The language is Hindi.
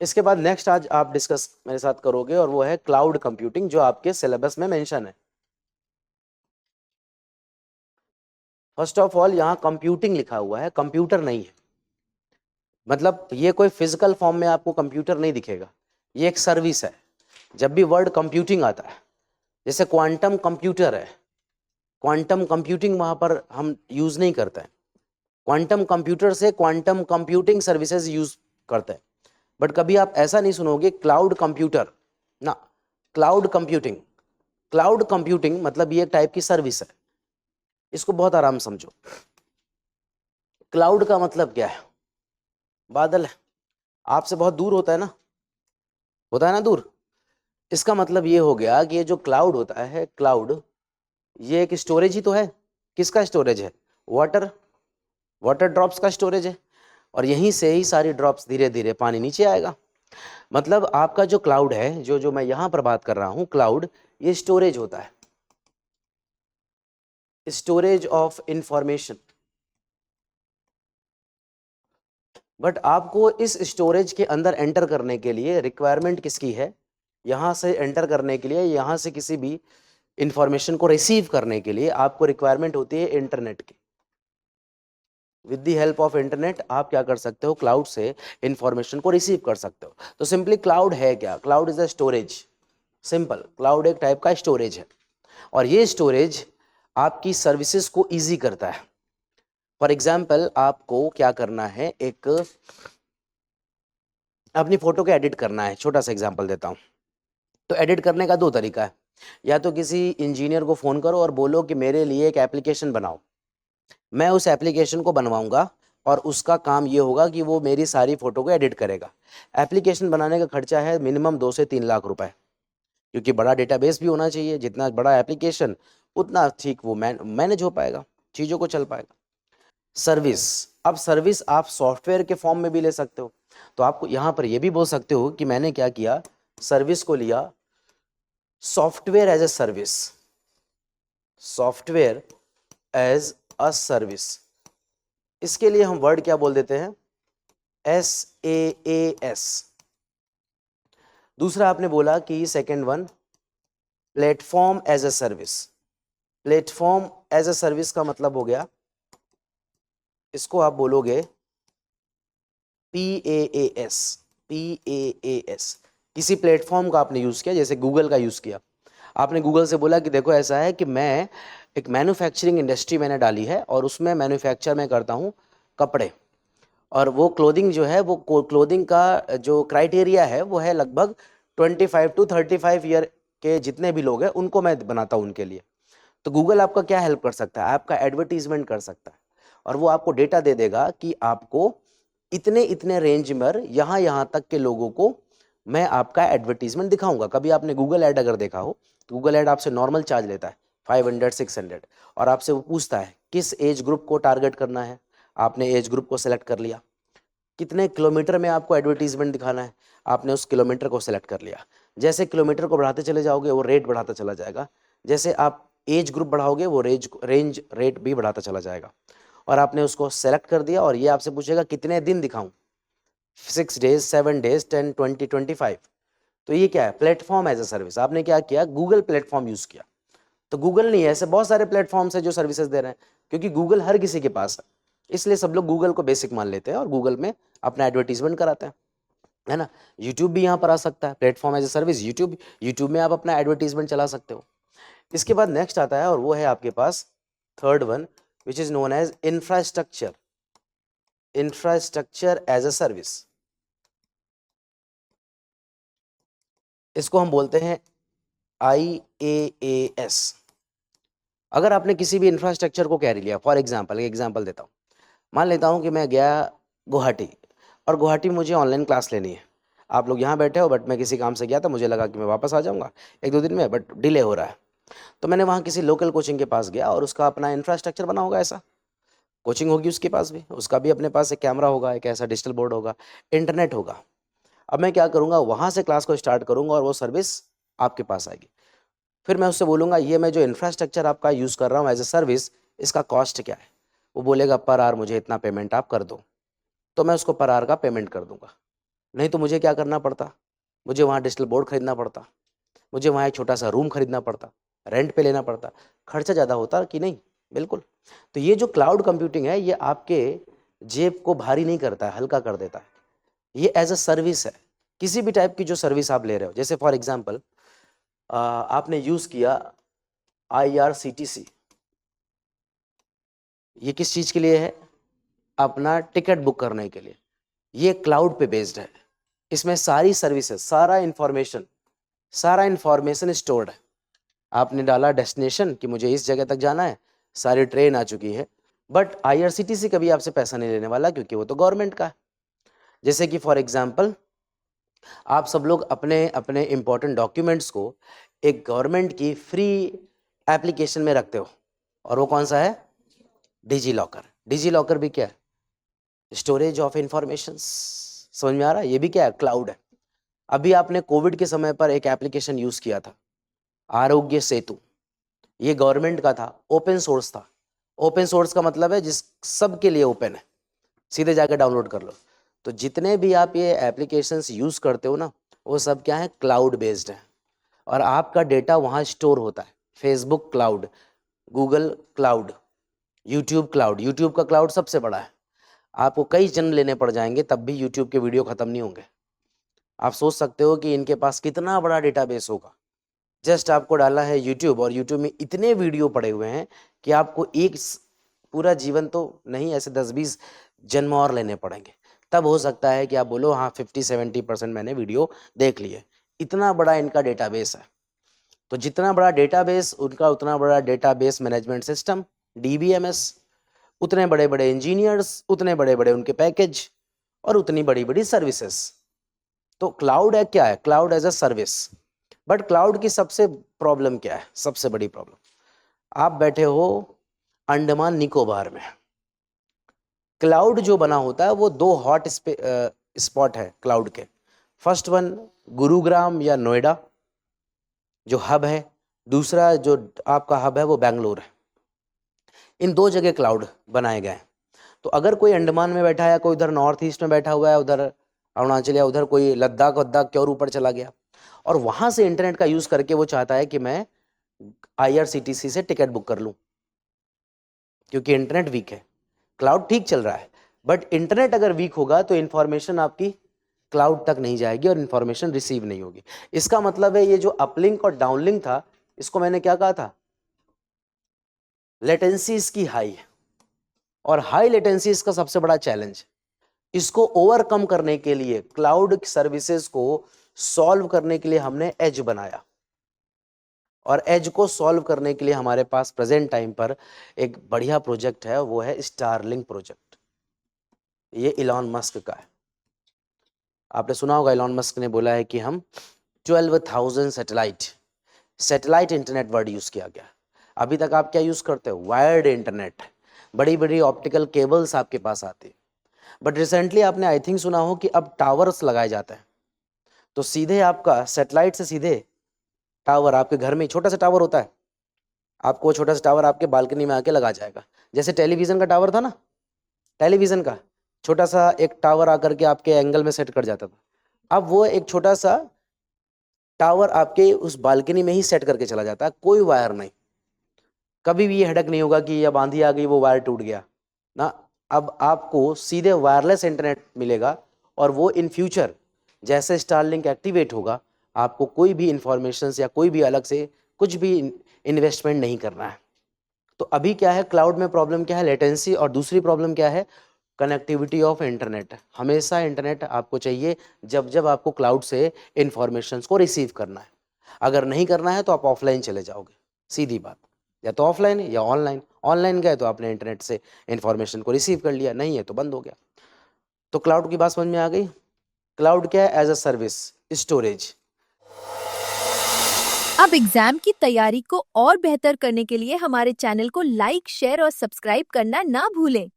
इसके बाद नेक्स्ट आज आप डिस्कस मेरे साथ करोगे और वो है क्लाउड कंप्यूटिंग, जो आपके सिलेबस में मेंशन है। फर्स्ट ऑफ ऑल यहाँ कंप्यूटिंग लिखा हुआ है, कंप्यूटर नहीं है। मतलब ये कोई फिजिकल फॉर्म में आपको कंप्यूटर नहीं दिखेगा, ये एक सर्विस है। जब भी वर्ड कंप्यूटिंग आता है, जैसे क्वांटम कंप्यूटर है, क्वांटम कंप्यूटिंग वहां पर हम यूज नहीं करते हैं। क्वांटम कंप्यूटर से क्वांटम कंप्यूटिंग सर्विसेज यूज करते हैं। बट कभी आप ऐसा नहीं सुनोगे क्लाउड कंप्यूटर ना। क्लाउड कंप्यूटिंग, क्लाउड कंप्यूटिंग मतलब ये एक टाइप की सर्विस है। इसको बहुत आराम समझो। क्लाउड का मतलब क्या है? बादल है, आपसे बहुत दूर होता है ना दूर। इसका मतलब ये हो गया कि ये जो क्लाउड होता है, क्लाउड ये एक स्टोरेज ही तो है। किसका स्टोरेज है? वाटर, वाटर ड्रॉप्स का स्टोरेज है। और यहीं से ही सारी ड्रॉप्स धीरे धीरे पानी नीचे आएगा। मतलब आपका जो क्लाउड है, जो जो मैं यहां पर बात कर रहा हूं, क्लाउड ये स्टोरेज होता है, स्टोरेज ऑफ इंफॉर्मेशन। बट आपको इस स्टोरेज के अंदर एंटर करने के लिए रिक्वायरमेंट किसकी है? यहां से एंटर करने के लिए, यहां से किसी भी इंफॉर्मेशन को रिसीव करने के लिए आपको रिक्वायरमेंट होती है इंटरनेट की। With the help of internet आप क्या कर सकते हो? क्लाउड से इंफॉर्मेशन को रिसीव कर सकते हो। तो सिंपली क्लाउड है क्या? Cloud is a storage. Simple, cloud एक टाइप का स्टोरेज है और ये स्टोरेज आपकी सर्विसेज को इजी करता है। फॉर एग्जाम्पल, आपको क्या करना है, एक अपनी फोटो को एडिट करना है। छोटा सा एग्जाम्पल देता हूँ। तो एडिट करने का दो तरीका है। या तो किसी इंजीनियर को फ़ोन करो और बोलो कि मेरे लिए एक एप्लीकेशन बनाओ। मैं उस एप्लीकेशन को बनवाऊंगा और उसका काम ये होगा कि वो मेरी सारी फ़ोटो को एडिट करेगा। एप्लीकेशन बनाने का खर्चा है मिनिमम 2 से 3 लाख रुपए, क्योंकि बड़ा डेटाबेस भी होना चाहिए। जितना बड़ा एप्लीकेशन उतना ठीक वो मैनेज हो पाएगा, चीज़ों को चल पाएगा। सर्विस, अब सर्विस आप सॉफ्टवेयर के फॉर्म में भी ले सकते हो। तो आपको यहाँ पर ये भी बोल सकते हो कि मैंने क्या किया, सर्विस को लिया software as a service, software as a service. इसके लिए हम वर्ड क्या बोल देते हैं? SaaS। दूसरा आपने बोला कि second one, platform as a service. Platform as a service का मतलब हो गया, इसको आप बोलोगे PaaS। PaaS, किसी प्लेटफॉर्म का आपने यूज किया, जैसे गूगल का यूज किया। आपने गूगल से बोला कि देखो ऐसा है कि मैं एक मैन्युफैक्चरिंग इंडस्ट्री मैंने डाली है और उसमें मैन्युफैक्चर मैं करता हूँ कपड़े, और वो क्लोथिंग जो है, वो क्लोथिंग का जो क्राइटेरिया है वो है लगभग 25 to 35 ईयर के जितने भी लोग हैं उनको मैं बनाता हूँ उनके लिए। तो गूगल आपका क्या हेल्प कर सकता है? आपका एडवर्टीजमेंट कर सकता है और वो आपको डेटा दे देगा कि आपको इतने इतने रेंज में यहाँ यहाँ तक के लोगों को मैं आपका एडवर्टीजमेंट दिखाऊंगा। कभी आपने गूगल ऐड अगर देखा हो तो गूगल ऐड आपसे नॉर्मल चार्ज लेता है 500-600, और आपसे वो पूछता है किस एज ग्रुप को टारगेट करना है। आपने एज ग्रुप को सेलेक्ट कर लिया, कितने किलोमीटर में आपको एडवर्टीजमेंट दिखाना है, आपने उस किलोमीटर को सेलेक्ट कर लिया। जैसे किलोमीटर को बढ़ाते चले जाओगे वो रेट बढ़ाता चला जाएगा। जैसे आप एज ग्रुप बढ़ाओगे वो रेंज रेट भी बढ़ाता चला जाएगा। और आपने उसको सेलेक्ट कर दिया और ये आपसे पूछेगा कितने दिन दिखाऊं, 6 डेज, 7 डेज, 10, 20, 25। तो ये क्या है? Platform as a service. आपने क्या किया? गूगल प्लेटफॉर्म यूज किया। तो गूगल नहीं है, ऐसे बहुत सारे प्लेटफॉर्म्स है जो सर्विसेज दे रहे हैं, क्योंकि गूगल हर किसी के पास है, इसलिए सब लोग गूगल को बेसिक मान लेते हैं और गूगल में अपना एडवर्टीजमेंट कराते हैं, है ना। यूट्यूब भी यहाँ पर आ सकता है, platform as a service. YouTube में आप अपना एडवर्टीजमेंट चला सकते हो। इसके बाद नेक्स्ट आता है और वो है आपके पास third one, which is known as infrastructure. Infrastructure as a service, इसको हम बोलते हैं IaaS। अगर आपने किसी भी इंफ्रास्ट्रक्चर को कैरी लिया, फॉर एग्जाम्पल, एक एग्जाम्पल देता हूँ। मान लेता हूँ कि मैं गया गुवाहाटी और गुवाहाटी मुझे ऑनलाइन क्लास लेनी है। आप लोग यहाँ बैठे हो, बट मैं किसी काम से गया था, मुझे लगा कि मैं वापस आ जाऊँगा 1-2 दिन में, बट डिले हो रहा है। तो मैंने वहाँ किसी लोकल कोचिंग के पास गया और उसका अपना इंफ्रास्ट्रक्चर बना होगा। ऐसा कोचिंग होगी उसके पास भी, उसका भी अपने पास एक कैमरा होगा, एक ऐसा डिजिटल बोर्ड होगा, इंटरनेट होगा। अब मैं क्या करूँगा, वहाँ से क्लास को स्टार्ट करूँगा और वो सर्विस आपके पास आएगी। फिर मैं उससे बोलूँगा ये मैं जो इंफ्रास्ट्रक्चर आपका यूज़ कर रहा हूँ एज ए सर्विस, इसका कॉस्ट क्या है? वो बोलेगा पर आवर मुझे इतना पेमेंट आप कर दो। तो मैं उसको पर आवर का पेमेंट कर दूंगा। नहीं तो मुझे क्या करना पड़ता, मुझे वहाँ डिजिटल बोर्ड खरीदना पड़ता, मुझे वहाँ एक छोटा सा रूम खरीदना पड़ता, रेंट पे लेना पड़ता, खर्चा ज़्यादा होता कि नहीं? बिल्कुल। तो ये जो क्लाउड कंप्यूटिंग है ये आपके जेब को भारी नहीं करता है, हल्का कर देता है। ये एज अ सर्विस है, किसी भी टाइप की जो सर्विस आप ले रहे हो, जैसे फॉर एग्जांपल आपने यूज़ किया IRCTC, ये किस चीज़ के लिए है? अपना टिकट बुक करने के लिए। ये क्लाउड पे बेस्ड है, इसमें सारी सर्विसेज, सारा इंफॉर्मेशन स्टोर्ड है। आपने डाला डेस्टिनेशन कि मुझे इस जगह तक जाना है, सारी ट्रेन आ चुकी है, बट IRCTC कभी आपसे पैसा नहीं लेने वाला क्योंकि वो तो गवर्नमेंट का है। जैसे कि फॉर एग्जांपल आप सब लोग अपने अपने इंपॉर्टेंट डॉक्यूमेंट्स को एक गवर्नमेंट की फ्री एप्लीकेशन में रखते हो, और वो कौन सा है? Digi locker. डिजी लॉकर भी क्या है? Storage of information. समझ में आ रहा है? ये भी क्या है? क्लाउड है। अभी आपने कोविड के समय पर एक एप्लीकेशन यूज किया था, आरोग्य सेतु। ये गवर्नमेंट का था, ओपन सोर्स था। ओपन सोर्स का मतलब है जिस सबके लिए ओपन है, सीधे जाकर डाउनलोड कर लो। तो जितने भी आप ये एप्लीकेशंस यूज करते हो ना, वो सब क्या है? क्लाउड बेस्ड है, और आपका डेटा वहाँ स्टोर होता है। Facebook cloud, Google cloud, YouTube cloud. YouTube का क्लाउड सबसे बड़ा है, आपको कई जन्म लेने पड़ जाएंगे तब भी यूट्यूब के वीडियो खत्म नहीं होंगे। आप सोच सकते हो कि इनके पास कितना बड़ा डेटाबेस होगा। जस्ट आपको डाला है यूट्यूब, और यूट्यूब में इतने वीडियो पड़े हुए हैं कि आपको पूरा जीवन तो नहीं, ऐसे 10-20 जन्म और लेने पड़ेंगे, तब हो सकता है कि आप बोलो हाँ 50-70% मैंने वीडियो देख लिए। इतना बड़ा इनका डेटाबेस है। तो जितना बड़ा डेटाबेस उनका, उतना बड़ा डेटाबेस मैनेजमेंट सिस्टम, DBMS, उतने बड़े बड़े इंजीनियर्स, उतने बड़े बड़े उनके पैकेज, और उतनी बड़ी बड़ी सर्विसेज। तो क्लाउड है क्या है? Cloud as a service. But cloud की सबसे प्रॉब्लम क्या है? सबसे बड़ी प्रॉब्लम, आप बैठे हो अंडमान निकोबार में, क्लाउड जो बना होता है वो दो हॉट स्पॉट है क्लाउड के। फर्स्ट वन गुरुग्राम या नोएडा जो हब है, दूसरा जो आपका हब है वो बेंगलोर है। इन दो जगह क्लाउड बनाए गए हैं। तो अगर कोई अंडमान में बैठा है, कोई उधर नॉर्थ ईस्ट में बैठा हुआ है, उधर अरुणाचल या उधर कोई लद्दाख वद्दाख के और ऊपर चला गया, और वहां से इंटरनेट का यूज करके वो चाहता है कि मैं IRCTC से टिकट बुक कर लूं, क्योंकि इंटरनेट वीक है। क्लाउड ठीक चल रहा है, बट इंटरनेट अगर वीक होगा तो इंफॉर्मेशन आपकी क्लाउड तक नहीं जाएगी और इंफॉर्मेशन रिसीव नहीं होगी। इसका मतलब है ये जो अपलिंक और डाउनलिंक था, इसको मैंने क्या कहा था? लेटेंसी इसकी हाई है, और हाई लेटेंसी इसका सबसे बड़ा चैलेंज। इसको ओवरकम करने के लिए, क्लाउड सर्विसेज को सॉल्व करने के लिए हमने एज बनाया, और एज को सॉल्व करने के लिए हमारे पास प्रेजेंट टाइम पर एक बढ़िया प्रोजेक्ट है, वो है स्टारलिंक प्रोजेक्ट। ये इलॉन मस्क का है। आपने सुना होगा इलॉन मस्क ने बोला है कि हम 12,000 सैटेलाइट इंटरनेट वर्ड यूज किया गया। अभी तक आप क्या यूज करते हो? वायर्ड इंटरनेट, बड़ी बड़ी ऑप्टिकल केबल्स आपके पास आती है। बट रिसेंटली आपने आई थिंक सुना हो कि अब टावर्स लगाए जाते हैं, तो सीधे आपका सैटेलाइट से सीधे टावर आपके घर में, छोटा सा टावर होता है, आपको वो छोटा सा टावर आपके बालकनी में आके लगा जाएगा। जैसे टेलीविजन का टावर था ना, टेलीविजन का छोटा सा एक टावर आकर के आपके एंगल में सेट कर जाता था, अब वो एक छोटा सा टावर आपके उस बालकनी में ही सेट करके चला जाता है, कोई वायर नहीं। कभी भी ये हेडक नहीं होगा कि अब आंधी आ गई वो वायर टूट गया ना। अब आपको सीधे वायरलेस इंटरनेट मिलेगा, और वो इन फ्यूचर जैसे स्टारलिंक एक्टिवेट होगा, आपको कोई भी इंफॉर्मेशन या कोई भी अलग से कुछ भी इन्वेस्टमेंट नहीं करना है। तो अभी क्या है क्लाउड में प्रॉब्लम? क्या है? लेटेंसी। और दूसरी प्रॉब्लम क्या है? Connectivity of internet. हमेशा इंटरनेट आपको चाहिए जब जब आपको क्लाउड से इंफॉर्मेशन को रिसीव करना है। अगर नहीं करना है तो आप ऑफलाइन चले जाओगे, सीधी बात। या तो ऑफलाइन या ऑनलाइन। ऑनलाइन गए तो आपने इंटरनेट से इंफॉर्मेशन को रिसीव कर लिया, नहीं है तो बंद हो गया। तो क्लाउड की बात समझ में आ गई? क्लाउड क्या है? As a service, storage. अब एग्जाम की तैयारी को और बेहतर करने के लिए हमारे चैनल को लाइक, शेयर और सब्सक्राइब करना ना भूलें।